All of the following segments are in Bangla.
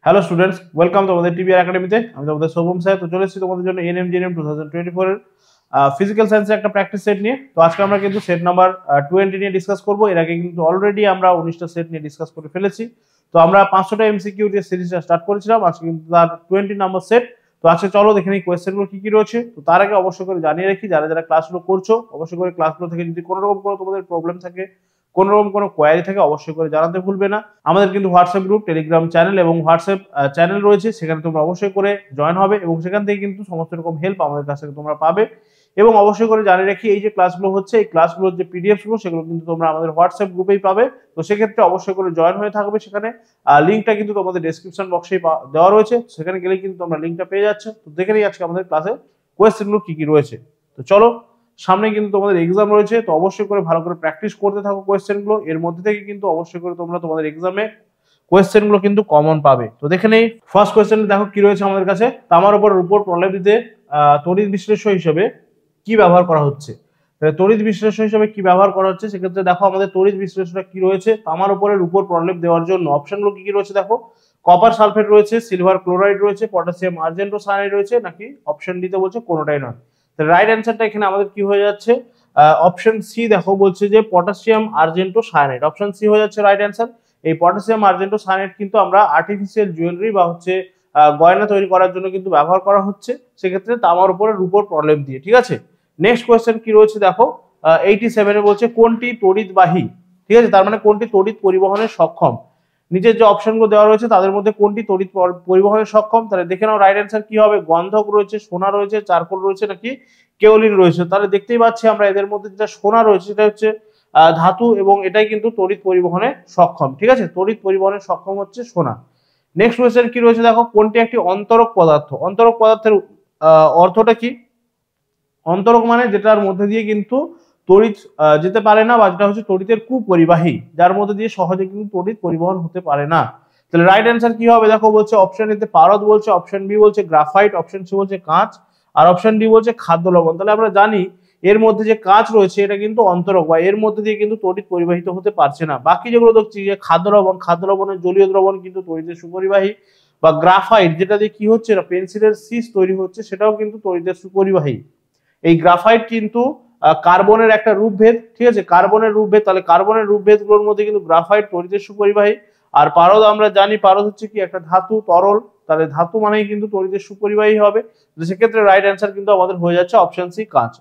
হ্যালো স্টুডেন্টস, ওয়েলকাম তোমাদের টিবিআর একাডেমিতে। আমি তোমাদের শোভম স্যার। তো চলে এসেছি তোমাদের জন্য এনএমজিএনএম 2024 এর ফিজিক্যাল সায়েন্সের একটা প্র্যাকটিস সেট নিয়ে। তো আজকে আমরা কিন্তু সেট নাম্বার 20 নিয়ে ডিসকাস করব। এর আগে কিন্তু অলরেডি আমরা 19টা সেট নিয়ে ডিসকাস করে ফেলেছি। তো আমরা 500টা এমসিকিউ দিয়ে সিরিজটা স্টার্ট করেছিলাম, আজকে কিন্তু তার 20 নাম্বার সেট। তো আজকে চলো দেখে নিই কোয়েশ্চেনগুলো কি কি রয়েছে। তো তার আগে অবশ্যই করে জানিয়ে রাখি, যারা যারা ক্লাসগুলো করছো অবশ্যই করে ক্লাসগুলো থেকে যদি কোনো রকম কোনো তোমাদের প্রবলেম থাকে, কোনো রকম কোনো কোয়ারি থাকে, অবশ্যই করে জানাতে ভুলবে না। আমাদের কিন্তু হোয়াটসঅ্যাপ গ্রুপ, টেলিগ্রাম চ্যানেল এবং হোয়াটসঅ্যাপ চ্যানেল রয়েছে, সেখানে তোমরা অবশ্যই করে জয়েন হবে এবং সেখান থেকে কিন্তু সমস্ত রকম হেল্প আমাদের কাছ থেকে তোমরা পাবে। এবং অবশ্যই করে জানিয়ে রাখি, এই যে ক্লাসগুলো হচ্ছে, এই ক্লাসগুলোর যে পিডিএফ গুলো সেগুলো কিন্তু তোমরা আমাদের হোয়াটসঅ্যাপ গ্রুপেই পাবে। তো সেক্ষেত্রে অবশ্যই করে জয়েন হয়ে থাকবে সেখানে। লিঙ্কটা কিন্তু তোমাদের ডেসক্রিপশন বক্সেই দেওয়া রয়েছে, সেখানে গেলে কিন্তু তোমরা লিঙ্কটা পেয়ে যাচ্ছ। তো দেখে নিই আজকে আমাদের ক্লাসে কোয়েশ্চেনগুলো কি কি রয়েছে। তো চলো, সামনে কিন্তু তোমাদের এক্সাম রয়েছে, তো অবশ্যই করে ভালো করে প্র্যাকটিস করতে থাকো কোয়েশ্চেনগুলো। এর মধ্যে থেকে কিন্তু অবশ্যই করে তোমরা তোমাদের এক্সামে কোয়েশ্চেনগুলো কিন্তু কমন পাবে। তো দেখে নেই ফার্স্ট কোয়েশ্চেন, দেখো কি রয়েছে আমাদের কাছে। তামার উপর প্রলেপ দিতে তড়িৎ বিশ্লেষ্য হিসেবে কি ব্যবহার করা হচ্ছে। তড়িৎ বিশ্লেষ্য হিসেবে কি ব্যবহার করা হচ্ছে, সেক্ষেত্রে দেখো আমাদের তড়িৎ বিশ্লেষণটা কি রয়েছে। তামার উপর প্রলেপ দেওয়ার জন্য অপশনগুলো কি কি রয়েছে দেখো। কপার সালফেট রয়েছে, সিলভার ক্লোরাইড রয়েছে, পটাশিয়াম আর্জেন্টো সায়ানাইড রয়েছে, নাকি অপশন ডিতে বলছে কোনোটাই নয়। রাইট অ্যান্সারটা এখানে আমাদের কি হয়ে যাচ্ছে, অপশন সি দেখো, বলছে যে potassium argentocyanide. Option C হয়ে যাচ্ছে রাইট অ্যান্সার। এই পটাশিয়াম আর্জেন্টো সায়ানাইড কিন্তু আমরা আর্টিফিশিয়াল জুয়েলারি বা হচ্ছে গয়না তৈরি করার জন্য কিন্তু ব্যবহার করা হচ্ছে, সেক্ষেত্রে তামার উপরে রূপোর প্রলেপ দিয়ে। ঠিক আছে, নেক্সট কোয়েশ্চেন কি রয়েছে দেখো। 87 বলছে কোনটি তড়িৎবাহী। ঠিক আছে, তার মানে কোনটি তড়িৎ পরিবহনের সক্ষম। নিচের যে অপশনগুলো দেওয়া রয়েছে তাদের মধ্যে কোনটি তড়িৎ পরিবহনে সক্ষম, তাহলে দেখে নাও রাইট অ্যান্সার কি হবে। গন্ধক রয়েছে, সোনা রয়েছে, চারকোল রয়েছে, নাকি কেওলিন রয়েছে। তাহলে দেখতেই পাচ্ছি আমরা এদের মধ্যে যেটা সোনা রয়েছে সেটা হচ্ছে ধাতু, এবং এটাই কিন্তু তড়িৎ পরিবহনে সক্ষম। ঠিক আছে, তড়িৎ পরিবহনে সক্ষম হচ্ছে সোনা। নেক্সট কোয়েশ্চেন কি রয়েছে দেখো, কোনটি একটি অন্তরক পদার্থ। অন্তরক পদার্থের অর্থটা কি। অন্তরক মানে যেটার মধ্যে দিয়ে কিন্তু তড়িৎ যেতে পারে না, বা যেটা হচ্ছে তড়িতের কুপরিবাহী, যার মধ্যে দিয়ে সহজে কিন্তু তড়িৎ পরিবহন হতে পারে না। তাহলে রাইট অ্যান্সার কি হবে দেখো, বলছে অপশন এতে পারদ বলছে, অপশন বি বলছে গ্রাফাইট, অপশন সি বলছে কাঁচ, আর অপশন ডি বলছে খাদ্য লবণ। তাহলে আমরা জানি এর মধ্যে যে কাঁচ রয়েছে এটা কিন্তু অন্তরক, বা এর মধ্যে দিয়ে কিন্তু তড়িৎ পরিবাহিত হতে পারছে না। বাকি যেগুলো দেখছি যে খাদ্য লবণের জলীয় দ্রবণ কিন্তু তড়িতের সুপরিবাহী, বা গ্রাফাইট যেটা দিয়ে কি হচ্ছে না, পেন্সিলের শীষ তৈরি হচ্ছে, সেটাও কিন্তু তড়িতের সুপরিবাহী। এই গ্রাফাইট কিন্তু কার্বনের একটা রূপভেদ। ঠিক আছে, কার্বনের রূপভেদ, তাহলে কার্বনের রূপভেদ গুলোর মধ্যে কিন্তু গ্রাফাইট তড়িতের সুপরিবাহী। আর পারদ আমরা জানি পারদ হচ্ছে কি একটা ধাতু, তরল, তাহলে ধাতু মানেই কিন্তু তড়িতের সুপরিবাহী হবে। সেক্ষেত্রে রাইট অ্যান্সার কিন্তু আমাদের হয়ে যাচ্ছে অপশন সি কাঁচ।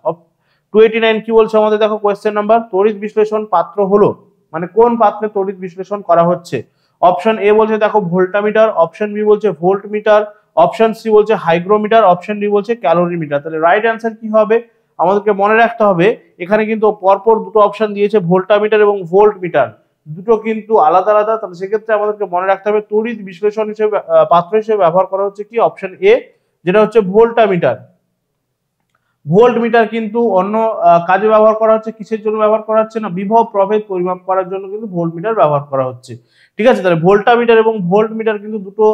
289 কি বলছে আমাদের দেখো কোয়েশ্চেন নাম্বার, তড়িৎ বিশ্লেষণ পাত্র হলো, মানে কোন পাত্রে তড়িৎ বিশ্লেষণ করা হচ্ছে। অপশন এ বলছে দেখো ভোল্টামিটার, অপশন বি বলছে ভোল্টমিটার, অপশন সি বলছে হাইগ্রোমিটার, অপশন ডি বলছে ক্যালোরিমিটার। তাহলে রাইট অ্যান্সার কি হবে, আমাদেরকে মনে রাখতে হবে এখানে কিন্তু পরপর দুটো অপশন দিয়েছে, ভোল্টামিটার এবং ভোল্টমিটার, দুটো কিন্তু আলাদা আলাদা। তাহলে সেক্ষেত্রে আমাদেরকে মনে রাখতে হবে তড়িৎ বিশ্লেষণ হিসেবে পাত্র হিসেবে ব্যবহার করা হচ্ছে কি অপশন এ, যেটা হচ্ছে ভোল্টামিটার। ভোল্টমিটার কিন্তু অন্য কাজে ব্যবহার করা হচ্ছে, কিসের জন্য ব্যবহার করা হচ্ছে না, বিভব প্রভেদ পরিমাপ করার জন্য কিন্তু ভোল্টমিটার ব্যবহার করা হচ্ছে। ঠিক আছে, তাহলে ভোল্টামিটার এবং ভোল্টমিটার কিন্তু দুটো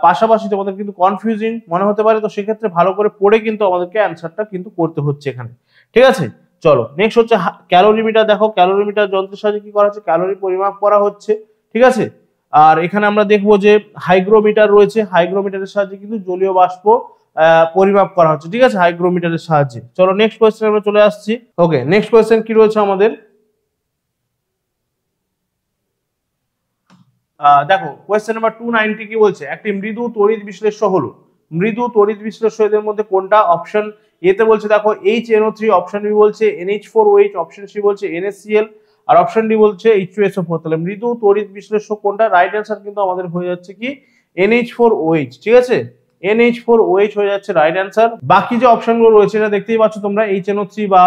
পাশাপাশি তোমাদের কিন্তু কনফিউজিং মনে হতে পারে। তো সেক্ষেত্রে ভালো করে পড়ে কিন্তু আমাদেরকে অ্যান্সারটা কিন্তু করতে হচ্ছে এখানে। ঠিক আছে, চলো নেক্সট হচ্ছে ক্যালোরিমিটার। দেখো ক্যালোরিমিটার যন্ত্রের সাহায্যে কি করা হচ্ছে, ক্যালোরি পরিমাপ করা হচ্ছে। ঠিক আছে, আর এখানে আমরা দেখবো যে হাইগ্রোমিটার রয়েছে, হাইগ্রোমিটারের সাহায্যে কিন্তু জলীয় বাষ্প পরিমাপ করা হচ্ছে। ঠিক আছে, হাইগ্রোমিটারের সাহায্যে। চলো নেক্সট কোয়েশ্চেন আমরা চলে আসছি। ওকে, নেক্সট কোয়েশ্চেন কি রয়েছে আমাদের, দেখো কোয়েশ্চেন নাম্বার 290 কি বলছে, একটি মৃদু তড়িৎ বিশ্লেষ্য হলো। মৃদু তড়িৎ বিশ্লেষ্য এদের মধ্যে কোনটা। অপশন এ তে বলছে দেখো HNO3, অপশন বি বলছে NH4OH, অপশন সি বলছে NaCl, আর অপশন ডি বলছে H2SO4। তাহলে মৃদু তড়িৎ বিশ্লেষ্য কোনটা, রাইট অ্যান্সার কিন্তু আমাদের হয়ে যাচ্ছে কি NH4OH। ঠিক আছে, NH4OH হয়ে যাচ্ছে রাইট অ্যান্সার। বাকি যে অপশনগুলো রয়েছে এটা দেখতেই পাচ্ছ তোমরা, HNO3 বা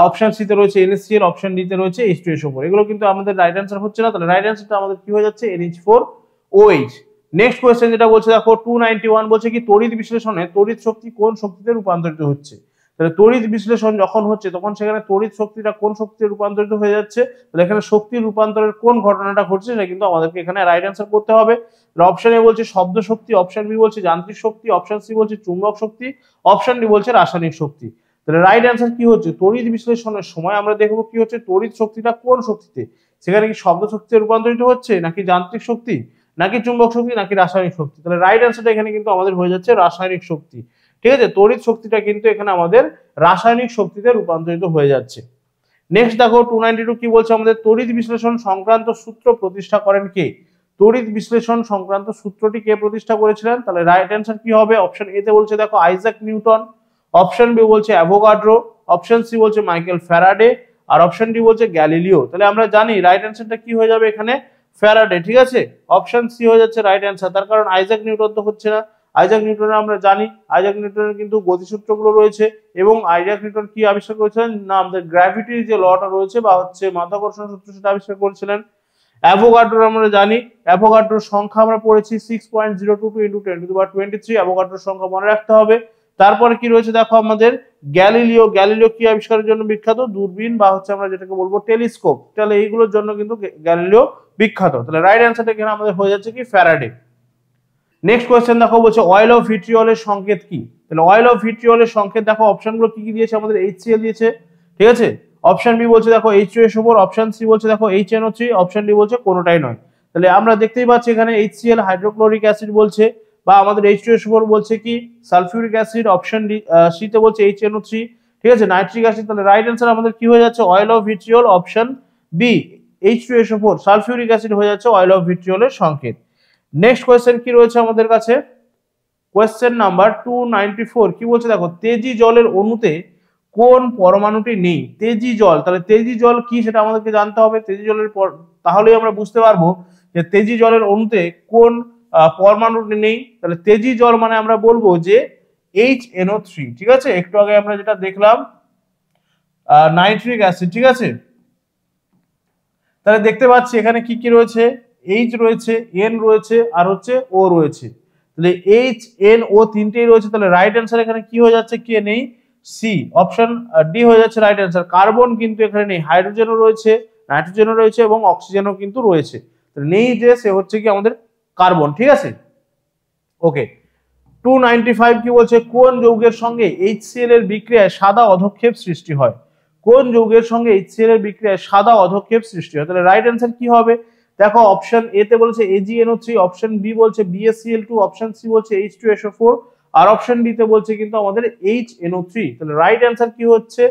অপশন সি তে রয়েছে NaCl, অপশন ডি তে রয়েছে H2SO4। এগুলো কিন্তু আমাদের রাইট অ্যান্সার হচ্ছে না। তাহলে রাইট অ্যান্সারটা আমাদের কি হয়ে যাচ্ছে NH4OH। নেক্সট কোয়েশ্চেন যেটা বলছে দেখো 291 বলছে কি তড়িৎ বিশ্লেষণে তড়িৎ শক্তি কোন শক্তিতে রূপান্তরিত হচ্ছে। তাহলে তড়িৎ বিশ্লেষণ যখন হচ্ছে তখন সেখানে তড়িৎ শক্তিটা কোন শক্তিতে রূপান্তরিত হয়ে যাচ্ছে, তাহলে এখানে শক্তির রূপান্তরের কোন ঘটনাটা ঘটছে সেটা কিন্তু আমাদেরকে এখানে রাইট অ্যান্সার করতে হবে। অপশন এ বলছে শব্দ শক্তি, অপশন বি বলছে যান্ত্রিক শক্তি, অপশন সি বলছে চুম্বক শক্তি, অপশন ডি বলছে রাসায়নিক শক্তি। তাহলে রাইট অ্যান্সার কি হচ্ছে, তড়িৎ বিশ্লেষণের সময় আমরা দেখবো কি হচ্ছে তড়িৎ শক্তিটা কোন শক্তিতে, সেখানে কি শব্দ শক্তিতে রূপান্তরিত হচ্ছে, নাকি যান্ত্রিক শক্তি, নাকি চুম্বক শক্তি নাকি রাসায়নিক শক্তি? তাহলে রাইট অ্যান্সারটা এখানে কিন্তু আমাদের হয়ে যাচ্ছে রাসায়নিক শক্তি। ঠিক আছে, তড়িৎ শক্তিটা কিন্তু এখানে আমাদের রাসায়নিক শক্তিতে রূপান্তরিত হয়ে যাচ্ছে। নেক্সট দেখো 292 কি বলছে আমাদের, তড়িৎ বিশ্লেষণ সংক্রান্ত সূত্র প্রতিষ্ঠা করেন কে? তড়িৎ বিশ্লেষণ সংক্রান্ত সূত্রটি কে প্রতিষ্ঠা করেছিলেন? তাহলে রাইট অ্যান্সার কি হবে? অপশন এ তে বলছে দেখো আইজাক নিউটন, অপশন বি বলছে অ্যাভোগাড্রো, অপশন সি বলছে মাইকেল ফ্যারাডে, আর অপশন ডি বলছে গ্যালিলিও। তাহলে আমরা জানি রাইট অ্যান্সারটা কি হয়ে যাবে এখানে, ফ্যারাডে। ঠিক আছে, অপশন সি হয়ে যাচ্ছে রাইট অ্যান্সার। তার কারণ আইজাক নিউটন তো হচ্ছে না। আইজাক নিউটনের আমরা জানি আইজাক নিউটনের কিন্তু গতিসূত্রগুলো রয়েছে, এবং আইজাক নিউটন কি আবিষ্কার করেছিলেন না, আমাদের গ্র্যাভিটির যে লটা রয়েছে বা হচ্ছে মাধ্যাকর্ষণ সূত্র সেটা আবিষ্কার করেছিলেন। অ্যাভোগাড্রোর আমরা জানি, অ্যাভোগাড্রোর সংখ্যা আমরা পড়েছি 6.022 × 10⁻23। অ্যাভোগাড্রোর সংখ্যা মনে রাখতে হবে। তারপরে কি রয়েছে দেখো আমাদের গ্যালিলিও। গ্যালিলিও কি আবিষ্কারের জন্য বিখ্যাত? দূরবীন বা হচ্ছে আমরা যেটাকে বলবো টেলিস্কোপ। তাহলে এইগুলোর জন্য কিন্তু গ্যালিলিও বিখ্যাত। তাহলে রাইট অ্যান্সারটা এখানে আমাদের হয়ে যাচ্ছে কি, ফ্যারাডে। নেক্সট কোয়েশ্চেন দেখো বলছে অয়েল অফ ভিট্রিয়লের সংকেত কি? তাহলে অয়েল অফ ভিট্রিয়লের সংকেত দেখো অপশনগুলো কি কি দিয়েছে আমাদের, HCl দিয়েছে। ঠিক আছে, অপশন বি বলছে দেখো H2SO4, অপশন সি বলছে দেখো HNO3, অপশন ডি বলছে কোনোটাই নয়। তাহলে আমরা দেখতেই পাচ্ছি এখানে HCl হাইড্রোক্লোরিক অ্যাসিড বলছে, বা আমাদের H2SO4 বলছে কি sulphuric acid, option D C তে বলছে HNO3। ঠিক আছে, নাইট্রিক অ্যাসিড। তাহলে রাইট অ্যান্সার আমাদের কি হয়ে যাচ্ছে, oil of vitriol, option B H2SO4 sulphuric acid হয়ে যাচ্ছে অয়েল অফ ভিট্রিয়লের সংকেত। নেক্সট কোয়েশ্চেন কি রয়েছে আমাদের কাছে, কোয়েশ্চেন নাম্বার 294 কি বলছে দেখো, তেজি জলের অণুতে কোন পরমাণুটি নেই? তেজি জল, তাহলে তেজি জল কি সেটা আমাদেরকে জানতে হবে। তেজি জলের তাহলেই আমরা বুঝতে পারবো যে তেজি জলের অণুতে কোন পরমাণুটি নেই। তাহলে তেজি জল মানে আমরা বলবো যে HNO3। ঠিক আছে, একটু আগে আমরা যেটা দেখলাম নাইট্রিক অ্যাসিড। ঠিক আছে, তাহলে দেখতে পাচ্ছি এখানে কি কি রয়েছে, H রয়েছে, N রয়েছে, আর হচ্ছে O রয়েছে। তাহলে H, N, O তিনটেই রয়েছে। তাহলে রাইট অ্যান্সার এখানে কি হয়ে যাচ্ছে, কে নেই? সি, অপশন ডি হয়ে যাচ্ছে রাইট অ্যান্সার। কার্বন কিন্তু এখানে নেই, হাইড্রোজেনও রয়েছে, নাইট্রোজেনও রয়েছে এবং অক্সিজেনও কিন্তু রয়েছে। তাহলে নেই যে সে হচ্ছে কি আমাদের কার্বন। ঠিক আছে, ওকে। 295 কি বলছে, কোন যৌগের সঙ্গে HCl এর বিক্রিয়ায় সাদা অধক্ষেপ সৃষ্টি হয়? কোন যৌগের সঙ্গে HCl এর বিক্রিয়ায় সাদা অধক্ষেপ সৃষ্টি হয়? তাহলে রাইট অ্যান্সার কি হবে দেখো, অপশন এ তে বলছে AgNO3, অপশন বি বলছে BaCl2, অপশন সি বলছে H2SO4, আর অপশন ডি তে বলছে কিন্তু আমাদের HNO3। তাহলে রাইট অ্যান্সার কি হচ্ছে,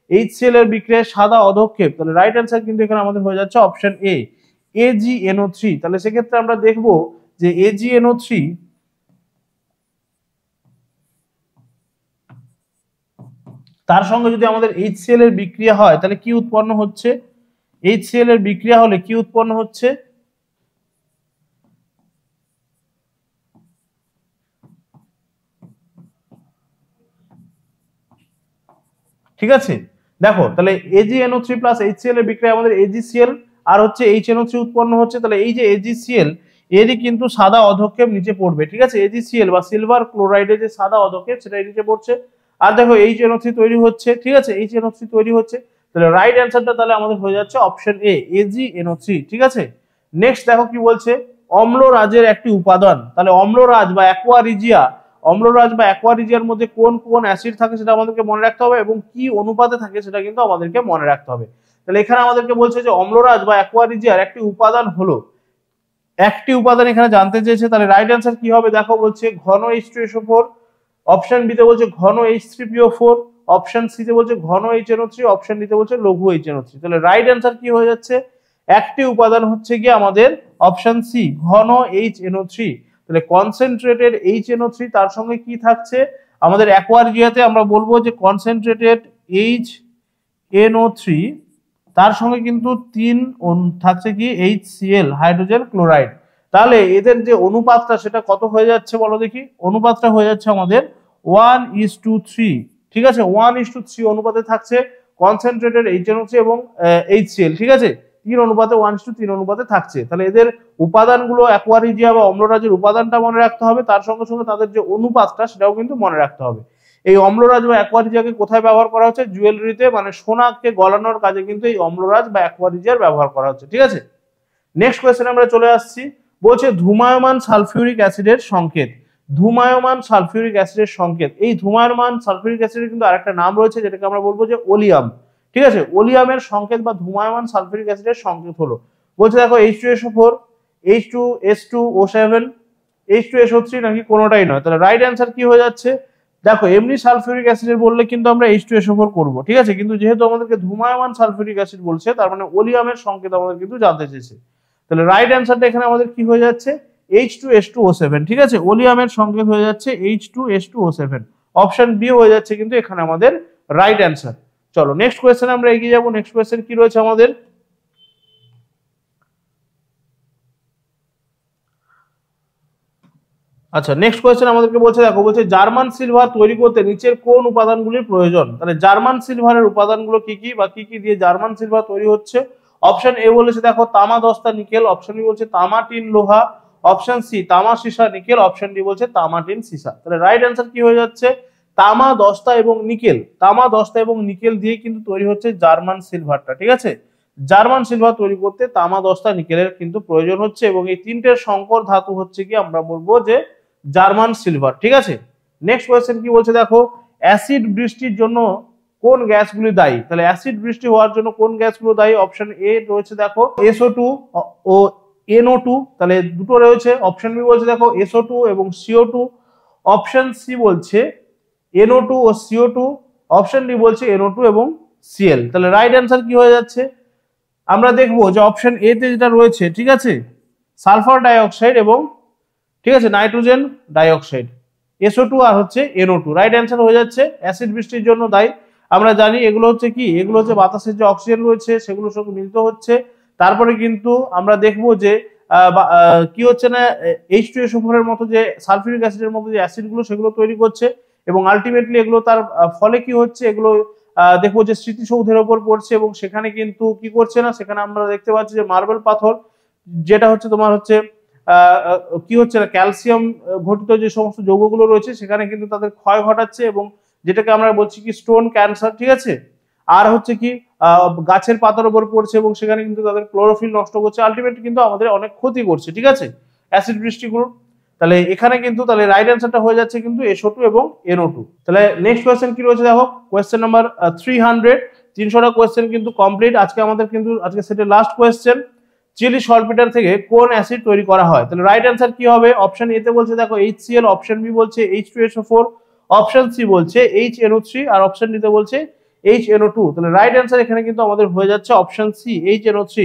HCl এর বিক্রিয়ায় সাদা অধক্ষেপ। তাহলে রাইট অ্যান্সার কিন্তু এখানে আমাদের হয়ে যাচ্ছে অপশন এ AgNO3। তাহলে সেক্ষেত্রে আমরা দেখব যে AgNO3 তার সঙ্গে যদি আমাদের HCl এর বিক্রিয়া হয় তাহলে কি উৎপন্ন হচ্ছে, HCl এর বিক্রিয়া হলে কি উৎপন্ন হচ্ছে, ঠিক আছে। দেখো তাহলে AgNO3 প্লাস HCl এর বিক্রিয়া আমাদের AgCl আর হচ্ছে HNO3 উৎপন্ন হচ্ছে। তাহলে এই যে AgCl এরই কিন্তু সাদা অধক্ষেপ নিচে পড়বে। ঠিক আছে, AgCl বা সিলভার ক্লোরাইডের যে সাদা অধক্ষেপ সেটাই নিচে পড়ছে। আর দেখো HNO3 তৈরি হচ্ছে। ঠিক আছে, HNO3 তৈরি হচ্ছে। তাহলে রাইট অ্যান্সারটা তাহলে আমাদের হয়ে যাচ্ছে অপশন এ AgNO3। ঠিক আছে, নেক্সট দেখো কি বলছে, অম্লরাজের একটি উপাদান। তাহলে অম্লরাজ বা অ্যাকোয়ারিজিয়া, অম্লরাজ বা অ্যাকোয়ারিজিয়ার মধ্যে কোন কোন অ্যাসিড থাকে সেটা আমাদেরকে মনে রাখতে হবে, এবং কি অনুপাতে থাকে সেটা কিন্তু আমাদেরকে মনে রাখতে হবে। তাহলে এখানে আমাদেরকে বলছে যে অম্লরাজ বা অ্যাকোয়ারিজিয়ার একটি উপাদান হলো, একটি উপাদান এখানে জানতে চেয়েছে। তাহলে রাইট অ্যান্সার কি হবে দেখো, বলছে ঘন H2SO4, অপশন বি তে বলছে ঘন H3PO4, অপশন সি তে বলছে ঘন HNO3, অপশন ডি তে বলছে লঘু HNO3। তাহলে রাইট অ্যান্সার কি হয়ে যাচ্ছে, একটি উপাদান হচ্ছে কি আমাদের অপশন সি ঘন HNO3। তাহলে কনসেন্ট্রেটেড HNO3 তার সঙ্গে কি থাকছে আমাদের অ্যাকোয়ারিজিয়াতে, আমরা বলবো যে কনসেন্ট্রেটেড HNO3 তার সঙ্গে কিন্তু তিন থাকছে কি HCl হাইড্রোজেন ক্লোরাইড। তাহলে এদের যে অনুপাতটা সেটা কত হয়ে যাচ্ছে বলো দেখি, অনুপাতটা হয়ে যাচ্ছে আমাদের 1:3। ঠিক আছে, 1:3 অনুপাতে থাকছে কনসেন্ট্রেটেড HNO3 এবং HCl। ঠিক আছে, 3:1:3 অনুপাতে থাকছে। তাহলে এদের উপাদানগুলো অ্যাকোয়ারিজিয়া বা অম্লরাজের উপাদানটা মনে রাখতে হবে, তার সঙ্গে সঙ্গে তাদের যে অনুপাতটা সেটাও কিন্তু মনে রাখতে হবে। এই অম্লরাজ বা অ্যাকোয়ারিজিয়াকে কোথায় ব্যবহার করা হচ্ছে, জুয়েলারিতে, মানে সোনাকে গলানোর কাজে কিন্তু এই অম্লরাজ বা অ্যাকোয়ারিজিয়ার ব্যবহার করা হচ্ছে। ঠিক আছে, নেক্সট কোয়েশ্চেনে আমরা চলে আসছি, বলছে ধূমায়মান সালফিউরিক অ্যাসিডের সংকেত। ধূমায়মান সালফিউরিক অ্যাসিডের সংকেত, এই ধূমায়মান সালফিউরিক অ্যাসিডের কিন্তু আরেকটা নাম রয়েছে যেটাকে আমরা বলবো যে ওলিয়াম। ঠিক আছে, ওলিয়ামের সংকেত বা ধূমায়মান সালফিউরিক অ্যাসিডের সংকেত হলো, বলছে দেখো H2SO4, H2S2O7, H2SO3 নাকি কোনোটাই নয়? তাহলে রাইট অ্যান্সার কি হয়ে যাচ্ছে? দেখো এমনি সালফিউরিক অ্যাসিডের বললে কিন্তু আমরা H2SO4 করব, ঠিক আছে, কিন্তু যেহেতু আমাদেরকে ধূমায়মান সালফিউরিক অ্যাসিড বলছে তার মানে ওলিয়ামের সংকেত আমাদের কিন্তু জানতে চেয়েছে। তাহলে রাইট অ্যান্সারটা এখানে আমাদের কি হয়ে যাচ্ছে? H2S2O7, ঠিক আছে, ওলিয়ামের সংকেত হয়ে যাচ্ছে H2S2O7, অপশন বি হয়ে যাচ্ছে কিন্তু এখানে আমাদের রাইট অ্যান্সার। চলো নেক্সট কোয়েশ্চেন আমরা এগিয়ে যাব। নেক্সট কোয়েশ্চেন কি রয়েছে আমাদের? আচ্ছা নেক্সট কোয়েশ্চেন আমাদেরকে বলছে, দেখো বলছে জার্মান সিলভার তৈরি করতে নিচের কোন উপাদানগুলির প্রয়োজন? তাহলে জার্মান সিলভারের উপাদানগুলো কি কি বা কি কি দিয়ে জার্মান সিলভার তৈরি হচ্ছে? অপশন এ বলেছে দেখো তামা দস্তা নিকেল, অপশন বি বলছে তামা টিন লোহা, অপশন সি তামা সীসা নিকেল, অপশন ডি বলছে তামা টিন সীসা। তাহলে রাইট অ্যান্সার কি হয়ে যাচ্ছে? তামা দস্তা এবং নিকেল, তামা দস্তা এবং নিকেল দিয়ে কিন্তু তৈরি হচ্ছে জার্মান সিলভারটা, ঠিক আছে। জার্মান সিলভার তৈরি করতে তামা দস্তা নিকেলের কিন্তু প্রয়োজন হচ্ছে এবং এই তিনটের সংকর ধাতু হচ্ছে কি আমরা বলবো যে জার্মান সিলভার, ঠিক আছে। নেক্সট কোয়েশ্চেন কি বলছে দেখো, অ্যাসিড বৃষ্টির জন্য কোন গ্যাসগুলি দায়ী? তাহলে অ্যাসিড বৃষ্টি হওয়ার জন্য কোন গ্যাসগুলো দায়ী? অপশন এ রয়েছে দেখো SO2 ও NO2, তাহলে দুটো রয়েছে। অপশন বি বলছে দেখো SO2 এবং CO2, অপশন সি বলছে NO2 ও CO2, অপশন ডি বলছে NO2 এবং Cl। তাহলে রাইট অ্যান্সার কি হয়ে যাচ্ছে? আমরা দেখবো যে অপশন এ তে যেটা রয়েছে, ঠিক আছে, সালফার ডাইঅক্সাইড এবং, ঠিক আছে, নাইট্রোজেন ডাইঅক্সাইড, SO2 আর হচ্ছে NO2, রাইট অ্যান্সার হয়ে যাচ্ছে। অ্যাসিড বৃষ্টির জন্য দায়ী আমরা জানি, এগুলো হচ্ছে কি, এগুলো হচ্ছে বাতাসের যে অক্সিজেন রয়েছে সেগুলোর সঙ্গে মিলিত হচ্ছে, তারপরে কিন্তু আমরা দেখবো যে কি হচ্ছে না, H2SO4 এর মতো যে সালফিউরিক অ্যাসিডের মতো যে অ্যাসিডগুলো সেগুলো তৈরি করছে এবং আলটিমেটলি এগুলো তার ফলে কি হচ্ছে, এগুলো দেখবো যে স্মৃতিসৌধের ওপর পড়ছে এবং সেখানে কিন্তু কি করছে না, সেখানে আমরা দেখতে পাচ্ছি যে মার্বেল পাথর, যেটা হচ্ছে তোমার হচ্ছে কি হচ্ছে না, ক্যালসিয়াম ঘটিত যে সমস্ত যৌগগুলো রয়েছে সেখানে কিন্তু তাদের ক্ষয় ঘটাচ্ছে এবং যেটাকে আমরা বলছি কি স্টোন ক্যান্সার, ঠিক আছে। আর হচ্ছে কি গাছের পাতার উপর পড়ছে এবং সেখানে কিন্তু তাদের ক্লোরোফিল নষ্ট করছে, আলটিমেটলি কিন্তু আমাদের অনেক ক্ষতি করছে, ঠিক আছে, অ্যাসিড বৃষ্টিগুলো। তাহলে এখানে কিন্তু তাহলে রাইট অ্যান্সারটা হয়ে যাচ্ছে কিন্তু SO2 এবং NO2। তাহলে নেক্সট কোয়েশ্চেন কি রয়েছে দেখো, কোয়েশ্চেন নাম্বার 300, 300টা কোয়েশ্চেন কিন্তু কমপ্লিট। আজকে আমাদের কিন্তু আজকে সেটের লাস্ট কোয়েশ্চেন, চিলি সলপিটার থেকে কোন অ্যাসিড তৈরি করা হয়? তাহলে রাইট অ্যান্সার কি হবে? অপশন এ তে বলছে দেখো HCl, অপশন বি বলছে H2SO4, অপশন সি বলছে HNO3 আর অপশন ডি তে বলছে HNO2। তাহলে রাইট অ্যান্সার এখানে কিন্তু আমাদের হয়ে যাচ্ছে অপশন সি HNO3,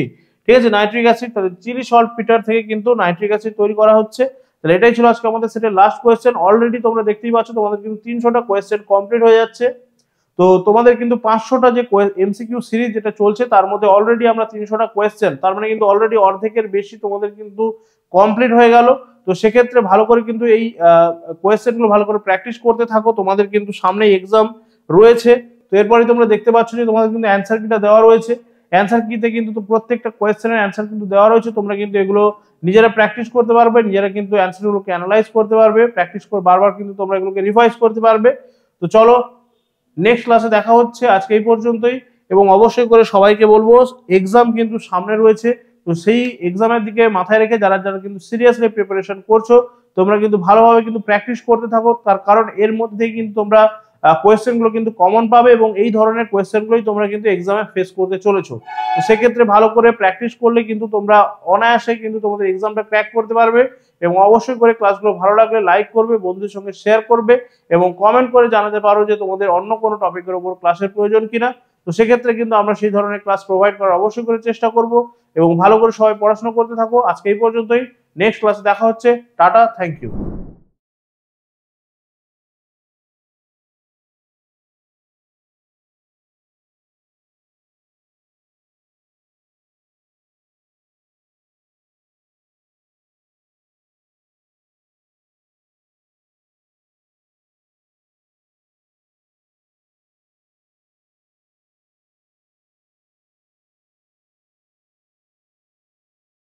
ঠিক আছে, নাইট্রিক অ্যাসিড। তাহলে চিলি সলপিটার থেকে কিন্তু নাইট্রিক অ্যাসিড তৈরি করা হচ্ছে। তাহলে এটাই ছিল আজকে আমাদের সেটের লাস্ট কোয়েশ্চেন। অলরেডি তোমরা দেখতেই পাচ্ছ তোমাদের কিন্তু 300টা কোয়েশ্চেন কমপ্লিট হয়ে যাচ্ছে। তো তোমাদের কিন্তু 500টা যে এমসিকিউ সিরিজ যেটা চলছে তার মধ্যে অলরেডি আমরা 300টা কোয়েশ্চেন, তার মানে কিন্তু অলরেডি অর্ধেকের বেশি তোমাদের কিন্তু কমপ্লিট হয়ে গেল। তো সেক্ষেত্রে ভালো করে কিন্তু এই কোয়েশ্চেনগুলো ভালো করে প্র্যাকটিস করতে থাকো, তোমাদের কিন্তু সামনে এক্সাম রয়েছে। তো এরপরে তোমরা দেখতে পাচ্ছ যে তোমাদের কিন্তু অ্যান্সার কিটা দেওয়া রয়েছে, অ্যান্সার কিতে কিন্তু প্রত্যেকটা কোয়েশ্চেনের অ্যান্সার কিন্তু দেওয়া রয়েছে, তোমরা কিন্তু এগুলো নিজেরা প্র্যাকটিস করতে পারবে, নিজেরা কিন্তু অ্যান্সারগুলোকে অ্যানালাইজ করতে পারবে, প্র্যাকটিস করে বারবার কিন্তু তোমরা এগুলোকে রিভাইজ করতে পারবে। তো চলো নেক্সট ক্লাসে দেখা হচ্ছে, আজকে এই পর্যন্তই। এবং অবশ্যই করে সবাইকে বলবো এক্সাম কিন্তু সামনে রয়েছে, তো সেই এক্সামের দিকে মাথায় রেখে যারা যারা কিন্তু সিরিয়াসলি প্রিপারেশন করছো তোমরা কিন্তু ভালোভাবে কিন্তু প্র্যাকটিস করতে থাকো, তার কারণ এর মধ্যে কিন্তু তোমরা কোয়েশ্চেনগুলো কিন্তু কমন পাবে এবং এই ধরনের কোয়েশ্চেনগুলোই তোমরা কিন্তু এক্সামে ফেস করতে চলেছো। তো সেক্ষেত্রে ভালো করে প্র্যাকটিস করলে কিন্তু তোমরা অনায়াসে কিন্তু তোমাদের এক্সামটা ক্র্যাক করতে পারবে। এবং অবশ্যই করে ক্লাসগুলো ভালো লাগলে লাইক করবে, বন্ধুদের সঙ্গে শেয়ার করবে এবং কমেন্ট করে জানাতে পারো যে তোমাদের অন্য কোনো টপিকের উপর ক্লাসের প্রয়োজন কিনা। তো সেক্ষেত্রে কিন্তু আমরা সেই ধরনের ক্লাস প্রোভাইড করার অবশ্যই করে চেষ্টা করব এবং ভালো করে সবাই পড়াশোনা করতে থাকো। আজকে এই পর্যন্তই, নেক্সট ক্লাসে দেখা হচ্ছে, টাটা, থ্যাংক ইউ।